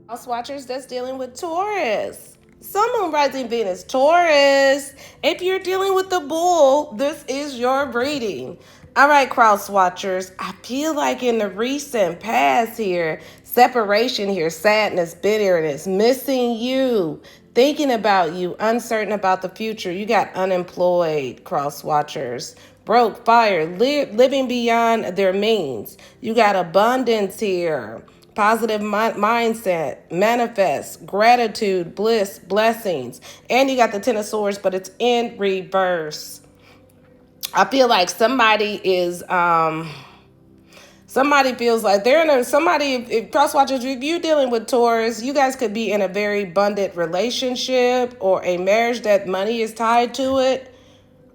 House watchers that's dealing with Taurus. Sun, Moon, Rising, Venus, Taurus. If you're dealing with the bull, this is your reading. All right, cross watchers. I feel like in the recent past here, separation here, sadness, bitterness, missing you, thinking about you, uncertain about the future. You got unemployed, cross watchers. Broke, fired, living beyond their means. You got abundance here. Positive mindset, manifest, gratitude, bliss, blessings. And you got the Ten of Swords, but it's in reverse. I feel like somebody feels like they're in if cross watchers, if you're dealing with Taurus, you guys could be in a very abundant relationship or a marriage that money is tied to it,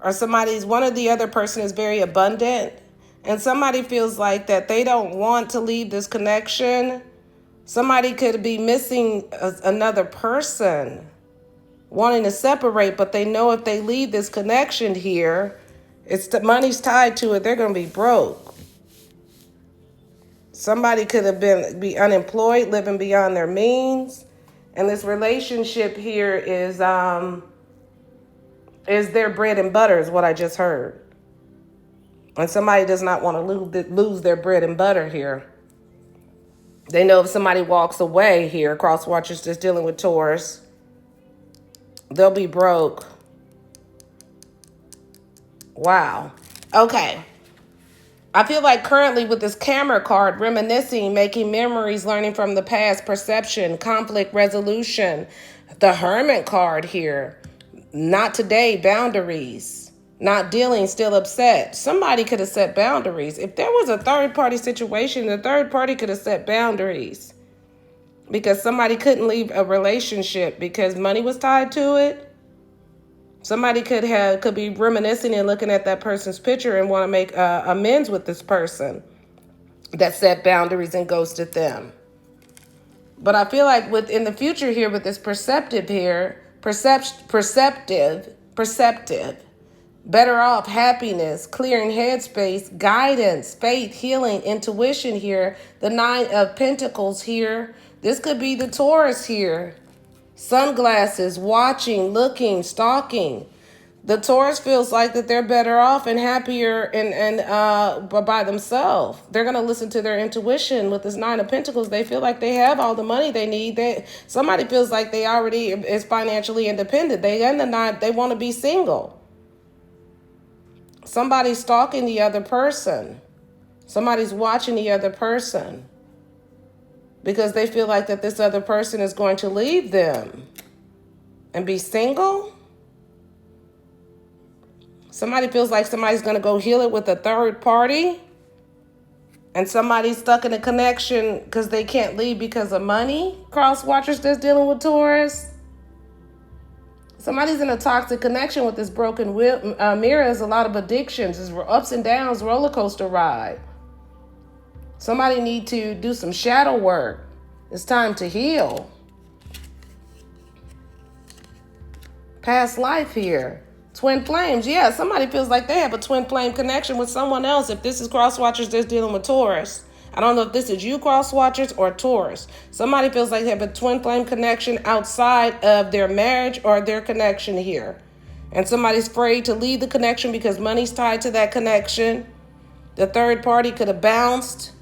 or one of the other person is very abundant, and somebody feels like that they don't want to leave this connection. Somebody could be missing another person, wanting to separate, but they know if they leave this connection here, money's tied to it, they're going to be broke. Somebody could have be unemployed, living beyond their means, and this relationship here is their bread and butter, is what I just heard. And somebody does not want to lose their bread and butter here. They know if somebody walks away here, cross watchers just dealing with Taurus, they'll be broke. Wow. Okay. I feel like currently with this camera card, reminiscing, making memories, learning from the past, perception, conflict resolution. The Hermit card here. Not today, boundaries. Not dealing, still upset. Somebody could have set boundaries. If there was a third-party situation, the third party could have set boundaries. Because somebody couldn't leave a relationship because money was tied to it. Somebody could be reminiscing and looking at that person's picture and want to make amends with this person that set boundaries and ghosted them. But I feel like in the future here with this perceptive, better off, happiness, clearing headspace, guidance, faith, healing, intuition here, the Nine of Pentacles here. This could be the Taurus here. Sunglasses, watching, looking, stalking. The Taurus feels like that they're better off and happier and by themselves. They're going to listen to their intuition with this Nine of Pentacles. They feel like they have all the money they need. Somebody feels like they already is financially independent. They want to be single. Somebody's stalking the other person. Somebody's watching the other person because they feel like that this other person is going to leave them and be single. Somebody feels like somebody's going to go heal it with a third party, and somebody's stuck in a connection because they can't leave because of money. Cross watchers that's dealing with Taurus. Somebody's in a toxic connection with this broken mirror. There's a lot of addictions. There's ups and downs, roller coaster ride. Somebody need to do some shadow work. It's time to heal. Past life here. Twin flames. Yeah, somebody feels like they have a twin flame connection with someone else. If this is cross watchers that's dealing with Taurus. I don't know if this is you, cross watchers, or Taurus. Somebody feels like they have a twin flame connection outside of their marriage or their connection here. And somebody's afraid to leave the connection because money's tied to that connection. The third party could have bounced,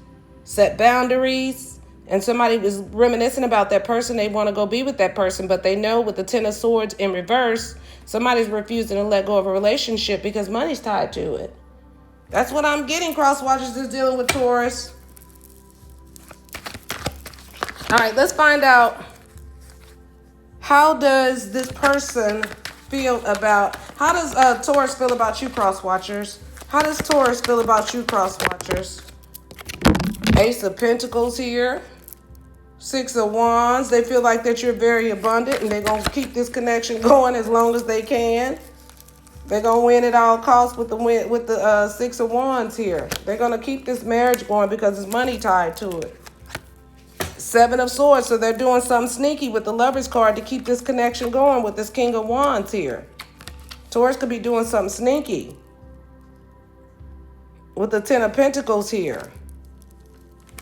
set boundaries, and somebody was reminiscing about that person. They want to go be with that person, but they know with the Ten of Swords in reverse, somebody's refusing to let go of a relationship because money's tied to it. That's what I'm getting, cross watchers is dealing with Taurus. All right, let's find out, how does this person feel about, how does Taurus feel about you, cross watchers? How does Taurus feel about you, cross watchers? Ace of Pentacles here. Six of Wands. They feel like that you're very abundant and they're going to keep this connection going as long as they can. They're going to win at all costs with the Six of Wands here. They're going to keep this marriage going because there's money tied to it. Seven of Swords. So they're doing something sneaky with the Lovers card to keep this connection going with this King of Wands here. Taurus could be doing something sneaky with the Ten of Pentacles here.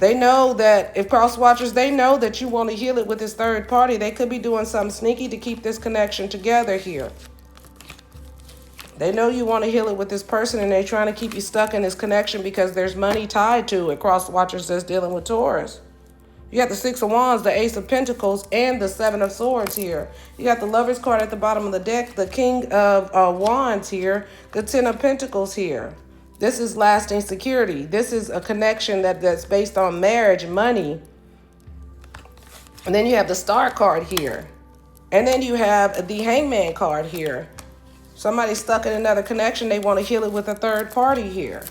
They know that if cross watchers, they know that you want to heal it with this third party. They could be doing something sneaky to keep this connection together here. They know you want to heal it with this person, and they're trying to keep you stuck in this connection because there's money tied to it. Cross watchers that's dealing with Taurus. You got the Six of Wands, the Ace of Pentacles, and the Seven of Swords here. You got the Lover's card at the bottom of the deck, the King of Wands here, the Ten of Pentacles here. This is lasting security. This is a connection that's based on marriage, money. And then you have the Star card here. And then you have the Hangman card here. Somebody's stuck in another connection. They want to heal it with a third party here.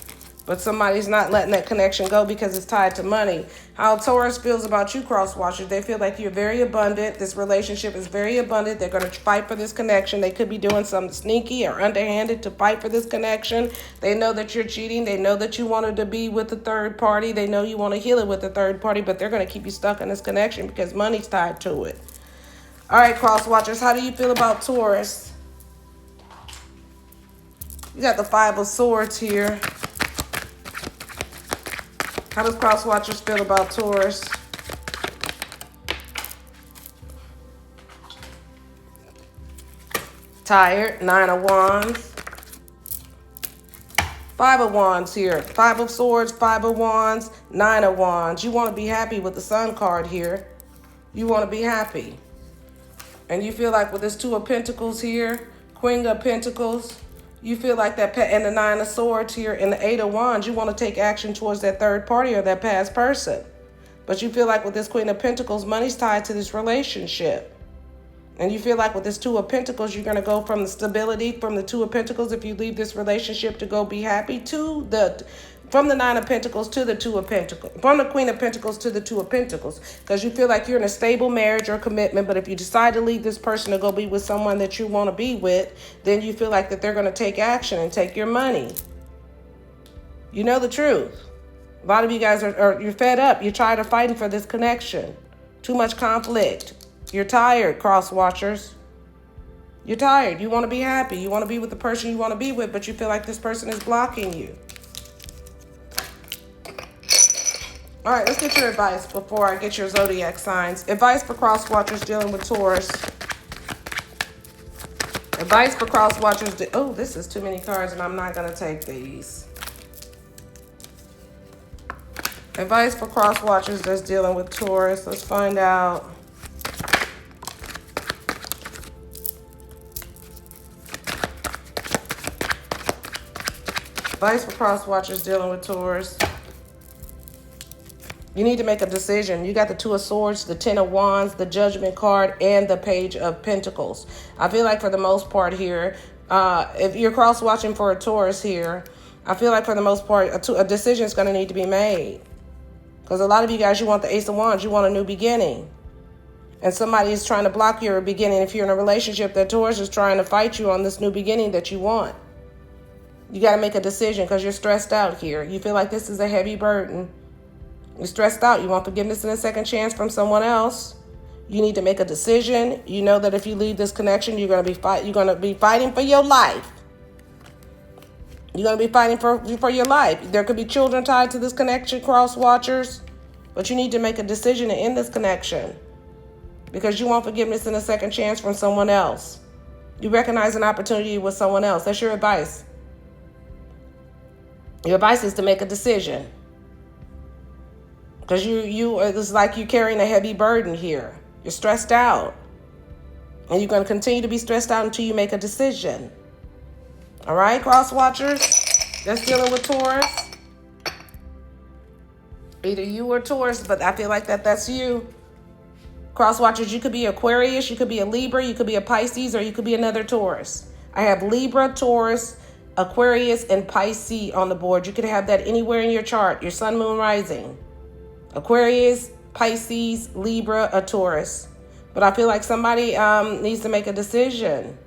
But somebody's not letting that connection go because it's tied to money. How Taurus feels about you, cross watchers. They feel like you're very abundant. This relationship is very abundant. They're going to fight for this connection. They could be doing something sneaky or underhanded to fight for this connection. They know that you're cheating. They know that you wanted to be with the third party. They know you want to heal it with the third party, but they're going to keep you stuck in this connection because money's tied to it. All right, cross watchers, how do you feel about Taurus? You got the Five of Swords here. How does cross watchers feel about Taurus? Tired, Nine of Wands. Five of Wands here. Five of Swords, Five of Wands, Nine of Wands. You want to be happy with the Sun card here. You want to be happy. And you feel like with this Two of Pentacles here, Queen of Pentacles, you feel like that, and the Nine of Swords here, and the Eight of Wands, you want to take action towards that third party or that past person. But you feel like with this Queen of Pentacles, money's tied to this relationship. And you feel like with this Two of Pentacles, you're going to go from the stability from the Two of Pentacles, if you leave this relationship, to go be happy, to from the Nine of Pentacles to the Two of Pentacles, from the Queen of Pentacles to the Two of Pentacles, because you feel like you're in a stable marriage or commitment. But if you decide to leave this person to go be with someone that you want to be with, then you feel like that they're going to take action and take your money. You know the truth. A lot of you guys you're fed up. You're tired of fighting for this connection. Too much conflict. You're tired, cross watchers. You're tired. You want to be happy. You want to be with the person you want to be with, but you feel like this person is blocking you. All right, let's get your advice before I get your zodiac signs. Advice for cross watchers dealing with Taurus. Advice for cross watchers. Oh, this is too many cards, and I'm not going to take these. Advice for cross watchers that's dealing with Taurus. Let's find out. Advice for cross watchers dealing with Taurus. You need to make a decision. You got the Two of Swords, the Ten of Wands, the Judgment card, and the Page of Pentacles. I feel like for the most part here, if you're cross-watching for a Taurus here, I feel like for the most part, a decision is going to need to be made. Because a lot of you guys, you want the Ace of Wands. You want a new beginning. And somebody is trying to block your beginning. If you're in a relationship, that Taurus is trying to fight you on this new beginning that you want. You got to make a decision because you're stressed out here. You feel like this is a heavy burden. You're stressed out. You want forgiveness and a second chance from someone else. You need to make a decision. You know that if you leave this connection, you're going to be fighting for your life. You're going to be fighting for your life. There could be children tied to this connection, cross watchers, but you need to make a decision to end this connection because you want forgiveness and a second chance from someone else. You recognize an opportunity with someone else. That's your advice. Your advice is to make a decision. Because it's like you're carrying a heavy burden here. You're stressed out. And you're going to continue to be stressed out until you make a decision. All right, cross watchers that's dealing with Taurus. Either you or Taurus, but I feel like that's you. Cross watchers, you could be Aquarius, you could be a Libra, you could be a Pisces, or you could be another Taurus. I have Libra, Taurus, Aquarius, and Pisces on the board. You could have that anywhere in your chart, your sun, moon, rising. Aquarius, Pisces, Libra, or Taurus. But I feel like somebody needs to make a decision.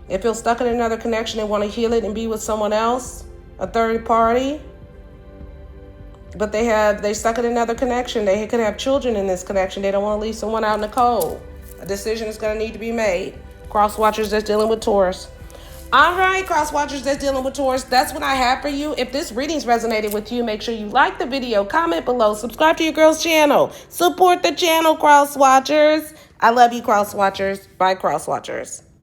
They feel stuck in another connection and want to heal it and be with someone else, a third party. But they stuck in another connection. They could have children in this connection. They don't want to leave someone out in the cold. A decision is going to need to be made. Cross watchers that's dealing with Taurus. All right, cross watchers that's dealing with Taurus, that's what I have for you. If this reading's resonated with you, make sure you like the video, comment below, subscribe to your girl's channel. Support the channel, cross watchers. I love you, cross watchers. Bye, cross watchers.